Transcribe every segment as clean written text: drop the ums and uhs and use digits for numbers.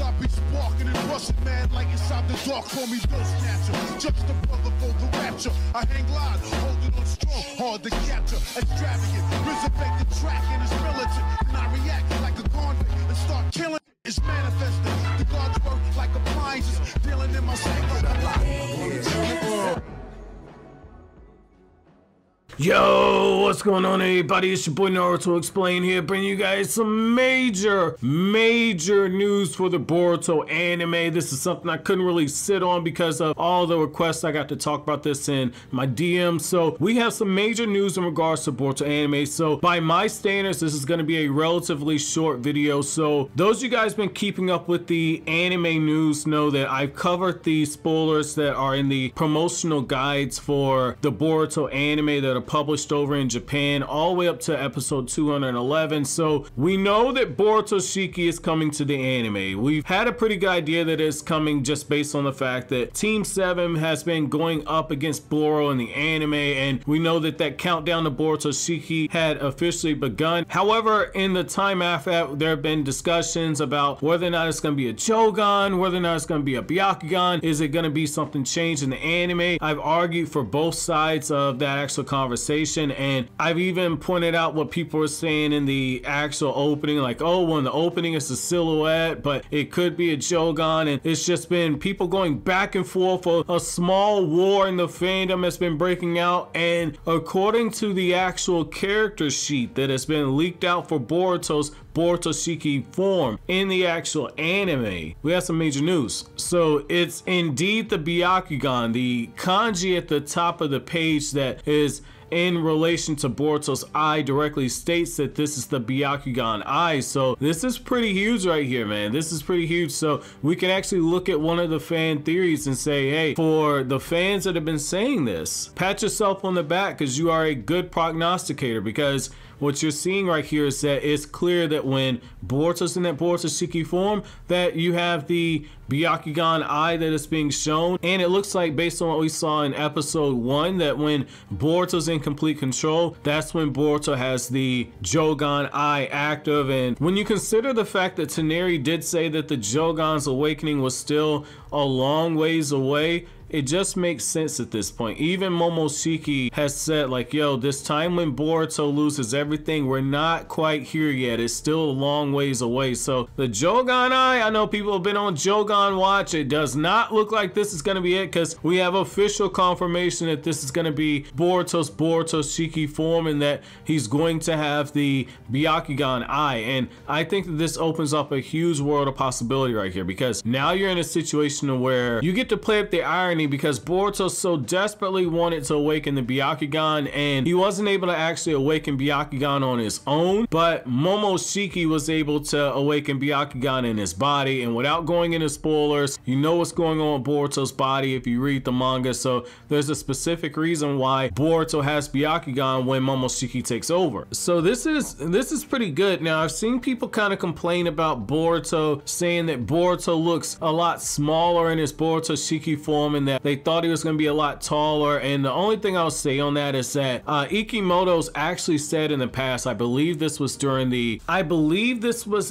I be sparking and rushing mad like inside the dark. Call me Bill Snatcher, just the brother for the rapture. I hang live, holding on strong, hard to capture. Extravagant, resurrect the track and it's militant. And I react like a convict and start killing. It's manifesting. The gods work like appliances, dealing in my sacred. Yo, what's going on, everybody? It's your boy Naruto Explain here, bringing you guys some major news for the Boruto anime. This is something I couldn't really sit on because of all the requests. I got to talk about this in my DM. So we have some major news in regards to Boruto anime. So by my standards, this is going to be a relatively short video. So those of you guys been keeping up with the anime news know that I've covered the spoilers that are in the promotional guides for the Boruto anime that are published over in Japan all the way up to episode 211. So we know that BoruShiki's is coming to the anime. We've had a pretty good idea that it's coming just based on the fact that Team 7 has been going up against Boro in the anime, and we know that that countdown to BoruShiki had officially begun. However, in the time after that, there have been discussions about whether or not it's going to be a Jougan, whether or not it's going to be a byakugan. Is it going to be something changed in the anime? I've argued for both sides of that actual conversation, and I've even pointed out what people are saying in the actual opening, like, oh, well, in the opening it's a silhouette, but it could be a Jougan, and it's just been people going back and forth. A small war in the fandom has been breaking out, and according to the actual character sheet that has been leaked out for Boruto's BoruShiki's form in the actual anime, we have some major news. So it's indeed the byakugan. The kanji at the top of the page that is in relation to Boruto's eye directly states that this is the byakugan eye. So this is pretty huge right here, man. This is pretty huge. So we can actually look at one of the fan theories and say, hey, for the fans that have been saying this, pat yourself on the back because you are a good prognosticator, because what you're seeing right here is that it's clear that when Boruto's in that BoruShiki's form, that you have the byakugan eye that is being shown. And it looks like, based on what we saw in episode 1, that when Boruto's in complete control, that's when Boruto has the Jougan eye active. And when you consider the fact that Taneri did say that the Jougan's awakening was still a long ways away, it just makes sense at this point. Even Momoshiki has said, like, yo, this time when Boruto loses everything, we're not quite here yet. It's still a long ways away. So the Jougan eye, I know people have been on Jougan watch. It does not look like this is going to be it, because we have official confirmation that this is going to be Boruto's BoruShiki's form and that he's going to have the byakugan eye. And I think that this opens up a huge world of possibility right here, because now you're in a situation where you get to play up the irony, because Boruto so desperately wanted to awaken the byakugan, and he wasn't able to actually awaken byakugan on his own, but Momoshiki was able to awaken byakugan in his body. And without going into spoilers, you know what's going on with Boruto's body if you read the manga. So there's a specific reason why Boruto has byakugan when Momoshiki takes over. So this is pretty good. Now, I've seen people kind of complain about Boruto, saying that Boruto looks a lot smaller in his BoruShiki's form and that they thought he was going to be a lot taller. And the only thing I'll say on that is that Ikimoto's actually said in the past, I believe this was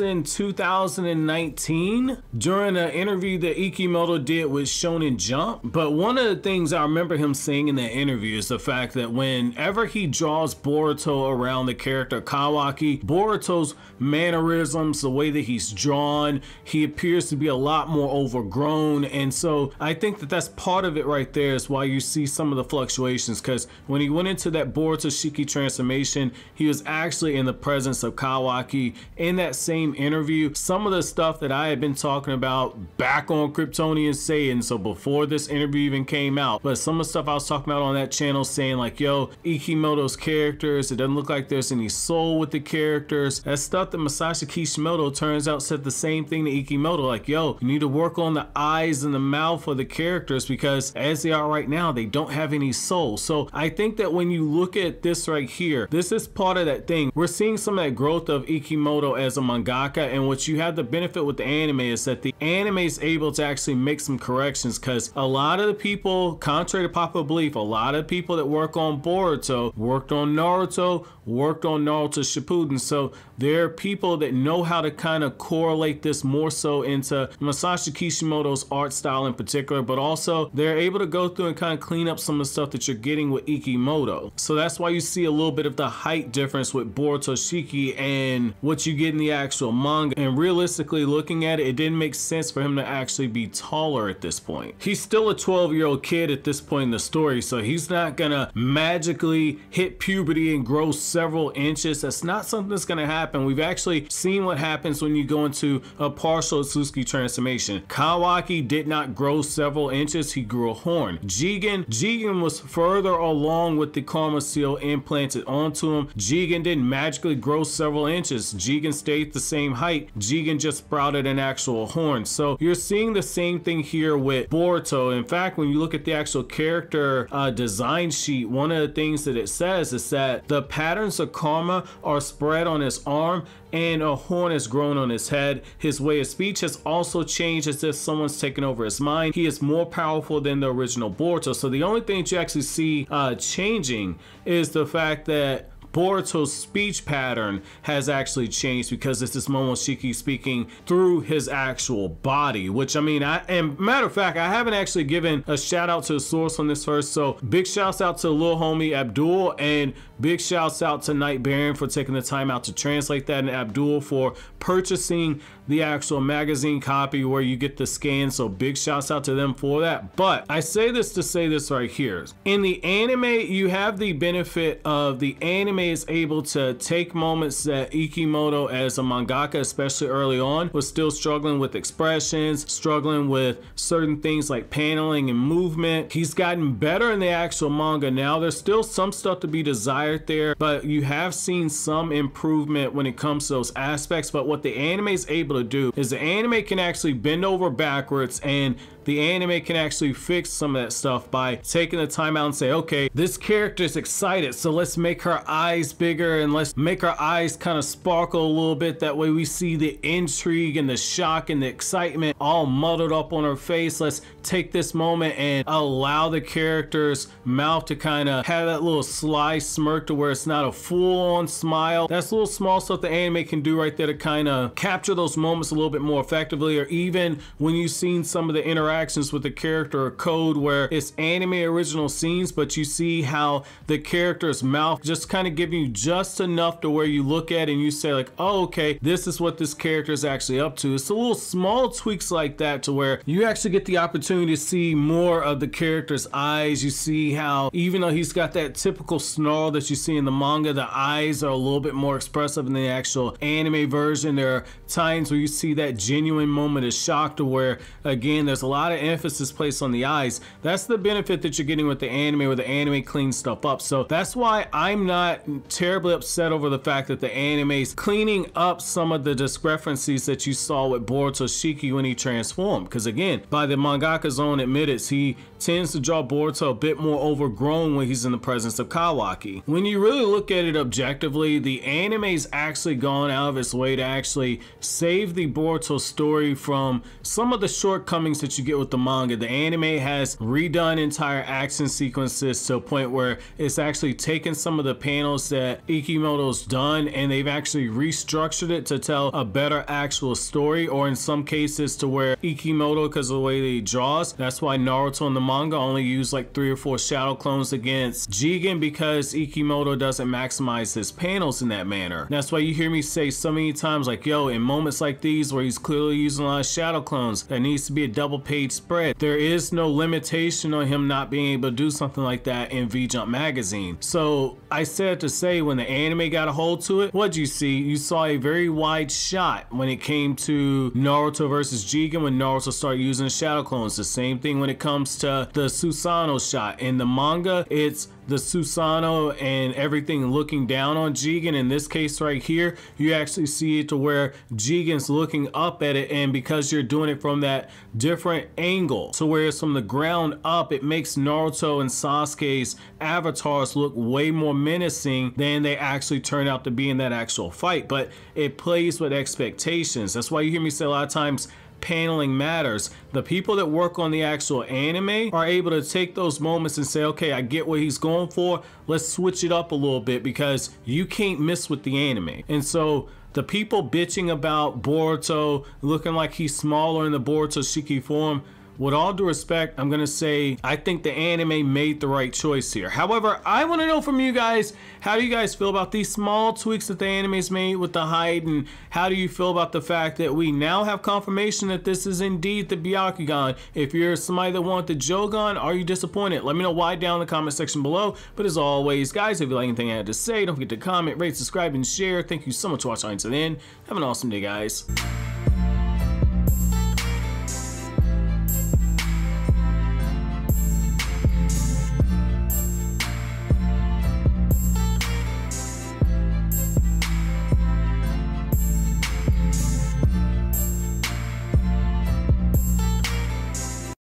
in 2019 during an interview that Ikimoto did with Shonen Jump. But one of the things I remember him saying in that interview is the fact that whenever he draws Boruto around the character Kawaki, Boruto's mannerisms, the way that he's drawn, he appears to be a lot more overgrown. And so I think that that's part of it right there, is why you see some of the fluctuations, because when he went into that BoruShiki's transformation, he was actually in the presence of Kawaki in that same interview. Some of the stuff that I had been talking about back on Kryptonian Saiyan, so before this interview even came out, but some of the stuff I was talking about on that channel, saying like, yo, Ikimoto's characters, it doesn't look like there's any soul with the characters. That stuff that Masashi Kishimoto turns out said the same thing to Ikimoto, like, yo, you need to work on the eyes and the mouth of the characters, because as they are right now, they don't have any soul. So I think that when you look at this right here, this is part of that thing. We're seeing some of that growth of Ikimoto as a mangaka, and what you have the benefit with the anime is that the anime is able to actually make some corrections, because a lot of the people, contrary to popular belief, a lot of people that work on Boruto worked on Naruto, worked on Naruto Shippuden. So there are people that know how to kind of correlate this more so into Masashi Kishimoto's art style in particular, but also they're able to go through and kind of clean up some of the stuff that you're getting with Ikimoto. So that's why you see a little bit of the height difference with Boruto Shiki and what you get in the actual manga. And realistically looking at it, it didn't make sense for him to actually be taller at this point. He's still a 12-year-old kid at this point in the story, so he's not gonna magically hit puberty and grow several inches. That's not something that's gonna happen. We've actually seen what happens when you go into a partial Utsuki transformation. Kawaki did not grow several inches, he grew a horn. Jougan was further along with the karma seal implanted onto him. Jougan didn't magically grow several inches. Jougan stayed the same height. Jougan just sprouted an actual horn. So you're seeing the same thing here with Boruto. In fact, when you look at the actual character design sheet, one of the things that it says is that the patterns of karma are spread on his arm and a horn has grown on his head. His way of speech has also changed as if someone's taken over his mind. He is more powerful than the original Boruto. So the only thing that you actually see changing is the fact that Boruto's speech pattern has actually changed, because this is Momoshiki speaking through his actual body, which I mean, and matter of fact, I haven't actually given a shout out to the source on this first, so big shouts out to little homie Abdul, and big shouts out to Night Baron for taking the time out to translate that, and Abdul for purchasing the actual magazine copy where you get the scan, so big shouts out to them for that. But I say this to say this right here. In the anime, you have the benefit of the anime is able to take moments that Ikimoto as a mangaka, especially early on, was still struggling with expressions, struggling with certain things like paneling and movement. He's gotten better in the actual manga now. There's still some stuff to be desired there, but you have seen some improvement when it comes to those aspects. But what the anime is able to do is the anime can actually bend over backwards, and the anime can actually fix some of that stuff by taking the time out and say, okay, this character is excited, so let's make her eyes bigger and let's make her eyes kind of sparkle a little bit. That way we see the intrigue and the shock and the excitement all muddled up on her face. Let's take this moment and allow the character's mouth to kind of have that little sly smirk to where it's not a full-on smile. That's little small stuff the anime can do right there to kind of capture those moments a little bit more effectively. Or even when you've seen some of the interactions with the character or code where it's anime original scenes, but you see how the character's mouth just kind of giving you just enough to where you look at it and you say like, oh, okay, this is what this character is actually up to. It's a little small tweaks like that to where you actually get the opportunity to see more of the character's eyes. You see how even though he's got that typical snarl that you see in the manga, the eyes are a little bit more expressive in the actual anime version. There are times where you see that genuine moment of shock to where, again, there's a lot of emphasis placed on the eyes. That's the benefit that you're getting with the anime, where the anime cleans stuff up. So that's why I'm not terribly upset over the fact that the anime's cleaning up some of the discrepancies that you saw with Boruto Shiki when he transformed. Because again, by the mangaka's own admittance, he tends to draw Boruto a bit more overgrown when he's in the presence of Kawaki. When you really look at it objectively, the anime's actually gone out of its way to actually save the Boruto story from some of the shortcomings that you get with the manga. The anime has redone entire action sequences to a point where it's actually taken some of the panels that Ikimoto's done and they've actually restructured it to tell a better actual story, or in some cases to where Ikimoto, because of the way that he draws, that's why Naruto in the manga only used like 3 or 4 shadow clones against Jougan, because Ikimoto doesn't maximize his panels in that manner. That's why you hear me say so many times like, yo, in moments like these where he's clearly using a lot of shadow clones, there needs to be a double page spread. There is no limitation on him not being able to do something like that in V-Jump magazine. So I said to say, when the anime got a hold to it, what'd you see? You saw a very wide shot when it came to Naruto versus Jougan, when Naruto started using shadow clones. The same thing when it comes to the Susanoo shot. In the manga, it's the Susanoo and everything looking down on Jougan. In this case right here, you actually see it to where Jougan's looking up at it, and because you're doing it from that different angle, so where it's from the ground up, it makes Naruto and Sasuke's avatars look way more menacing than they actually turn out to be in that actual fight. But it plays with expectations. That's why you hear me say a lot of times paneling matters. The people that work on the actual anime are able to take those moments and say, okay, I get what he's going for, let's switch it up a little bit, because you can't miss with the anime. And so the people bitching about Boruto looking like he's smaller in the Boruto Shiki form, with all due respect, I'm gonna say I think the anime made the right choice here. However, I want to know from you guys, how do you guys feel about these small tweaks that the anime's made with the height, and how do you feel about the fact that we now have confirmation that this is indeed the byakugan? If you're somebody that wanted the Jougan, are you disappointed? Let me know why down in the comment section below. But as always, guys, if you like anything I had to say, don't forget to comment, rate, subscribe, and share. Thank you so much for watching until then. Have an awesome day, guys.